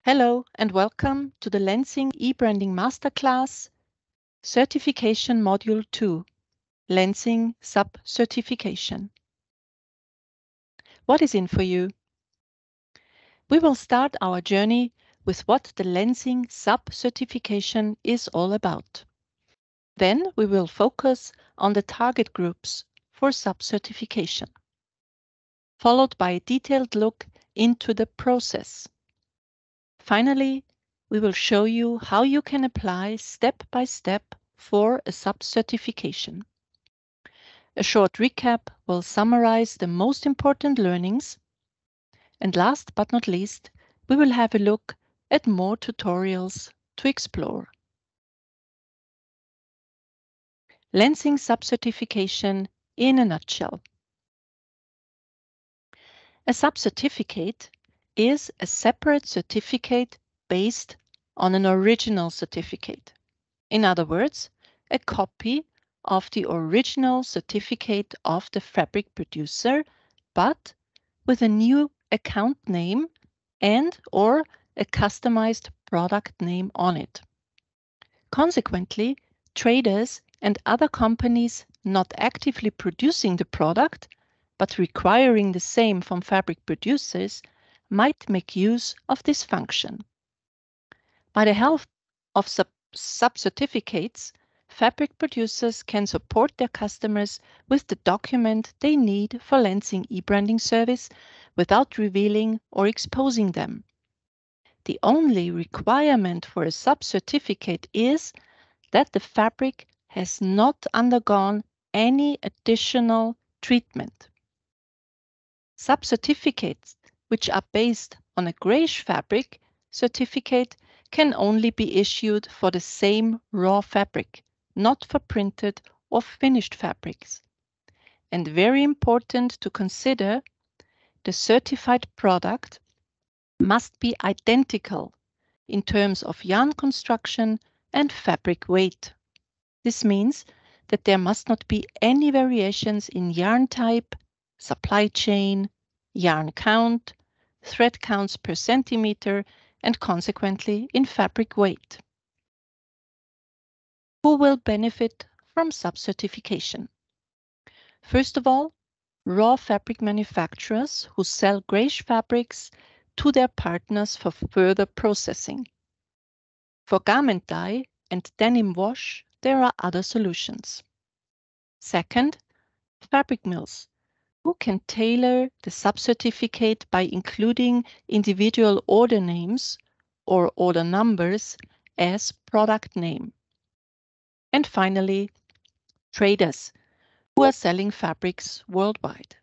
Hello and welcome to the Lenzing eBranding Masterclass Certification Module 2, Lenzing Sub-Certification. What is in for you? We will start our journey with what the Lenzing Sub-Certification is all about. Then we will focus on the target groups for sub-certification, followed by a detailed look into the process. Finally, we will show you how you can apply step by step for a sub-certification. A short recap will summarize the most important learnings. And last but not least, we will have a look at more tutorials to explore. Lenzing sub-certification in a nutshell. A sub-certificate is a separate certificate based on an original certificate. In other words, a copy of the original certificate of the fabric producer, but with a new account name and/or a customized product name on it. Consequently, traders and other companies not actively producing the product, but requiring the same from fabric producers, might make use of this function. By the help of sub-certificates, fabric producers can support their customers with the document they need for Lenzing eBranding service without revealing or exposing them. The only requirement for a sub-certificate is that the fabric has not undergone any additional treatment. Sub-certificates which are based on a grayish fabric certificate can only be issued for the same raw fabric, not for printed or finished fabrics. And very important to consider, the certified product must be identical in terms of yarn construction and fabric weight. This means that there must not be any variations in yarn type, supply chain, yarn count, thread counts per centimeter, and consequently in fabric weight. Who will benefit from sub-certification? First of all, raw fabric manufacturers who sell grayish fabrics to their partners for further processing. For garment dye and denim wash, there are other solutions. Second, fabric mills who can tailor the sub-certificate by including individual order names or order numbers as product name. And finally, traders who are selling fabrics worldwide.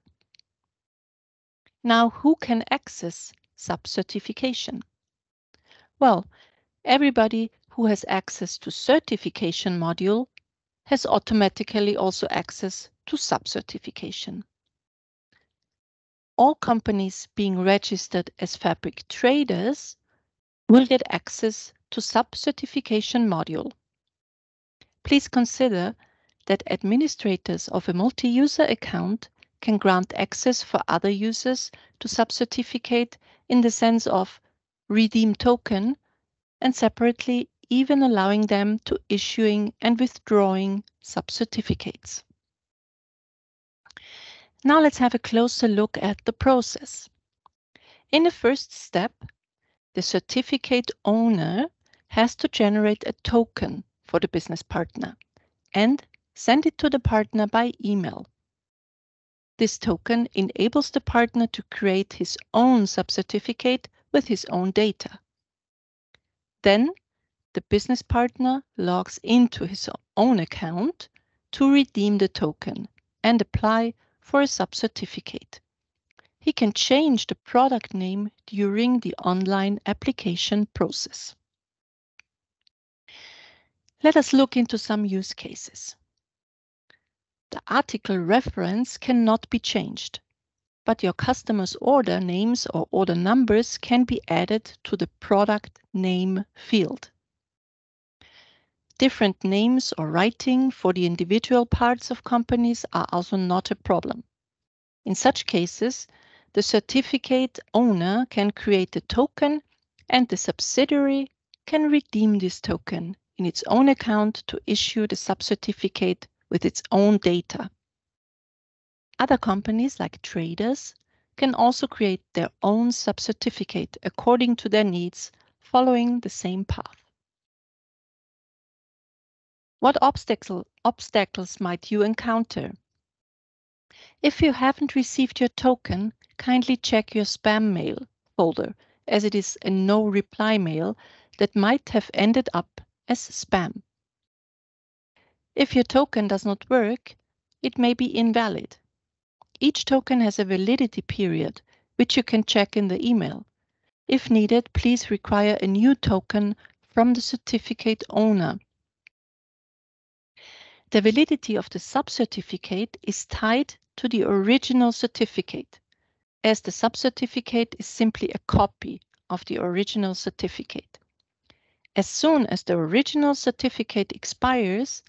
Now, who can access sub-certification? Well, everybody who has access to certification module has automatically also access to sub-certification. All companies being registered as fabric traders will get access to sub-certification module. Please consider that administrators of a multi-user account can grant access for other users to sub-certificate in the sense of redeem token, and separately even allowing them to issuing and withdrawing sub-certificates. Now let's have a closer look at the process. In the first step, the certificate owner has to generate a token for the business partner and send it to the partner by email. This token enables the partner to create his own sub-certificate with his own data. Then the business partner logs into his own account to redeem the token and apply for a sub-certificate. He can change the product name during the online application process. Let us look into some use cases. The article reference cannot be changed, but your customer's order names or order numbers can be added to the product name field. Different names or writing for the individual parts of companies are also not a problem. In such cases, the certificate owner can create a token and the subsidiary can redeem this token in its own account to issue the sub-certificate with its own data. Other companies, like traders, can also create their own sub-certificate according to their needs, following the same path. What obstacles might you encounter? If you haven't received your token, kindly check your spam mail folder, as it is a no-reply mail that might have ended up as spam. If your token does not work, it may be invalid. Each token has a validity period, which you can check in the email. If needed, please require a new token from the certificate owner. The validity of the sub-certificate is tied to the original certificate, as the sub-certificate is simply a copy of the original certificate. As soon as the original certificate expires,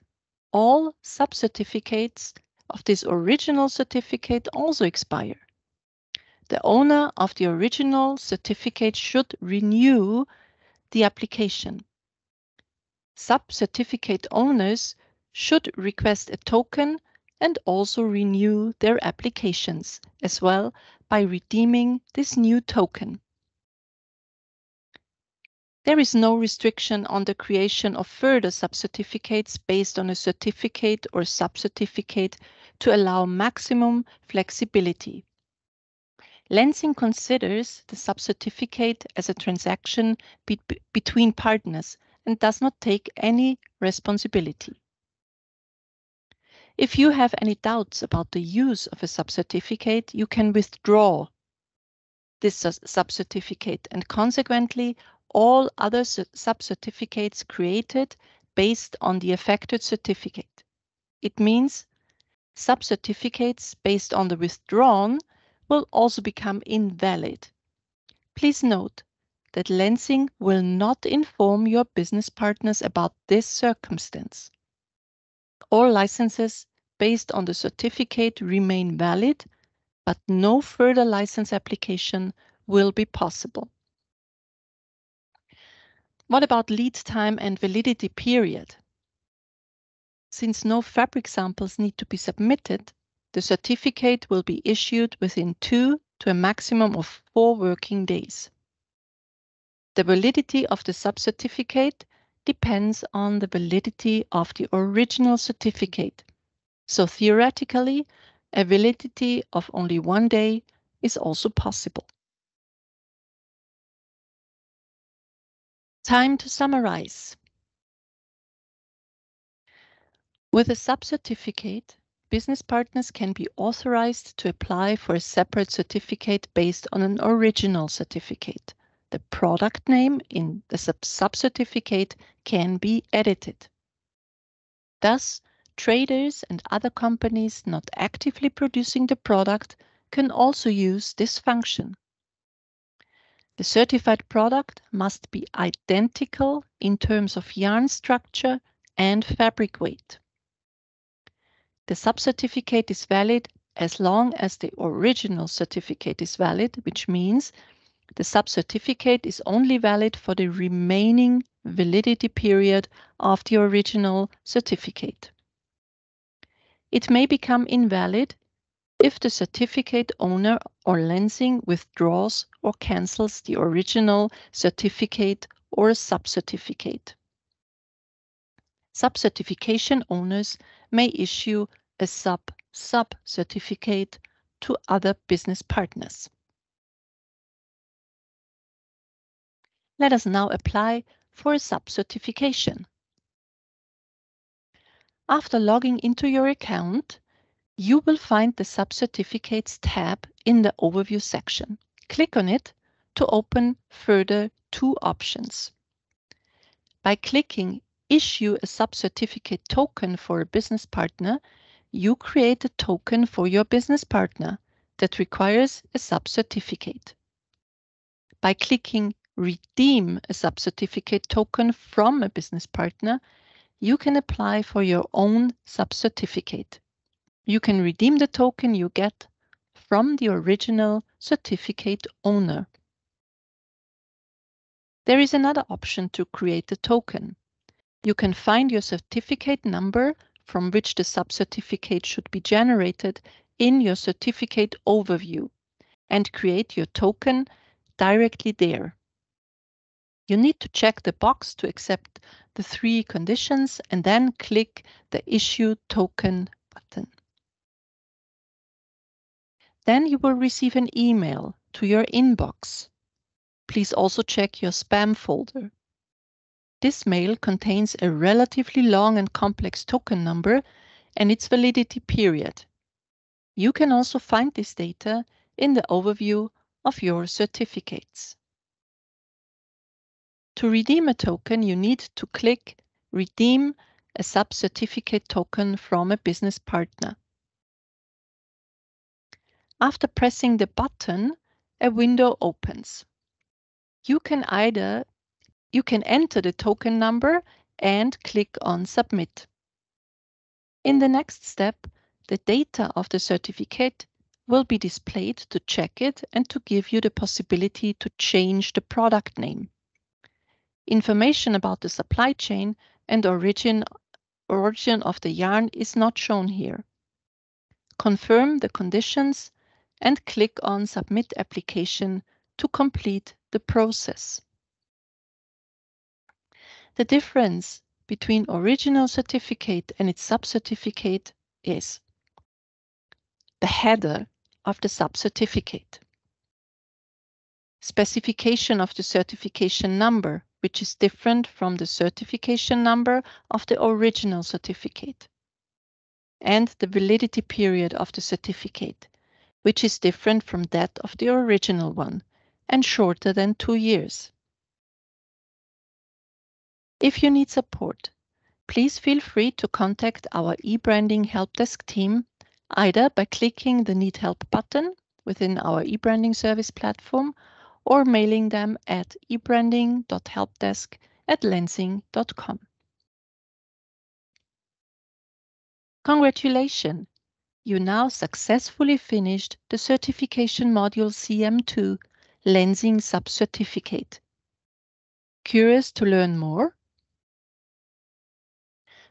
all sub-certificates of this original certificate also expire. The owner of the original certificate should renew the application. Sub-certificate owners should request a token and also renew their applications as well by redeeming this new token. There is no restriction on the creation of further sub-certificates based on a certificate or sub-certificate to allow maximum flexibility. Lenzing considers the sub-certificate as a transaction between partners and does not take any responsibility. If you have any doubts about the use of a sub-certificate, you can withdraw this sub-certificate and consequently all other sub-certificates created based on the affected certificate. It means sub-certificates based on the withdrawn will also become invalid. Please note that Lenzing will not inform your business partners about this circumstance. All licenses based on the certificate remain valid, but no further license application will be possible. What about lead time and validity period? Since no fabric samples need to be submitted, the certificate will be issued within 2 to a maximum of 4 working days. The validity of the sub-certificate depends on the validity of the original certificate. So theoretically, a validity of only 1 day is also possible. Time to summarize. With a sub-certificate, business partners can be authorized to apply for a separate certificate based on an original certificate. The product name in the sub-certificate can be edited. Thus, traders and other companies not actively producing the product can also use this function. The certified product must be identical in terms of yarn structure and fabric weight. The sub-certificate is valid as long as the original certificate is valid, which means the sub-certificate is only valid for the remaining validity period of the original certificate. It may become invalid if the certificate owner or Lenzing withdraws or cancels the original certificate or sub-certificate. Sub-certification owners may issue a sub-certificate to other business partners. Let us now apply for a sub-certification. After logging into your account, you will find the Sub-certificates tab in the Overview section. Click on it to open further 2 options. By clicking Issue a sub-certificate token for a business partner, you create a token for your business partner that requires a sub-certificate. By clicking Redeem a sub-certificate token from a business partner, you can apply for your own sub-certificate. You can redeem the token you get from the original certificate owner. There is another option to create a token. You can find your certificate number from which the sub-certificate should be generated in your certificate overview and create your token directly there. You need to check the box to accept the 3 conditions and then click the Issue Token button. Then you will receive an email to your inbox. Please also check your spam folder. This mail contains a relatively long and complex token number and its validity period. You can also find this data in the overview of your certificates. To redeem a token, you need to click Redeem a sub-certificate token from a business partner. After pressing the button, a window opens. You can enter the token number and click on Submit. In the next step, the data of the certificate will be displayed to check it and to give you the possibility to change the product name. Information about the supply chain and origin of the yarn is not shown here. Confirm the conditions and click on Submit Application to complete the process. The difference between original certificate and its sub-certificate is the header of the sub-certificate, specification of the certification number, which is different from the certification number of the original certificate, and the validity period of the certificate, which is different from that of the original one and shorter than 2 years. If you need support, please feel free to contact our eBranding Help Desk team either by clicking the Need Help button within our eBranding service platform or mailing them at ebranding.helpdesk@lenzing.com. Congratulations! You now successfully finished the certification module CM2 Lenzing Sub-Certificate. Curious to learn more?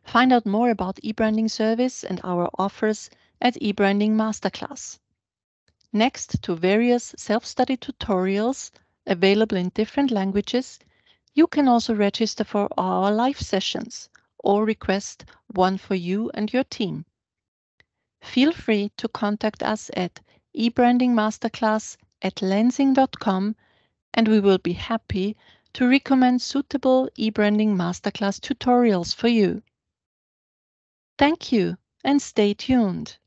Find out more about eBranding service and our offers at eBranding Masterclass. Next to various self-study tutorials available in different languages, you can also register for our live sessions or request one for you and your team. Feel free to contact us at ebrandingmasterclass@lenzing.com and we will be happy to recommend suitable eBranding Masterclass tutorials for you. Thank you and stay tuned.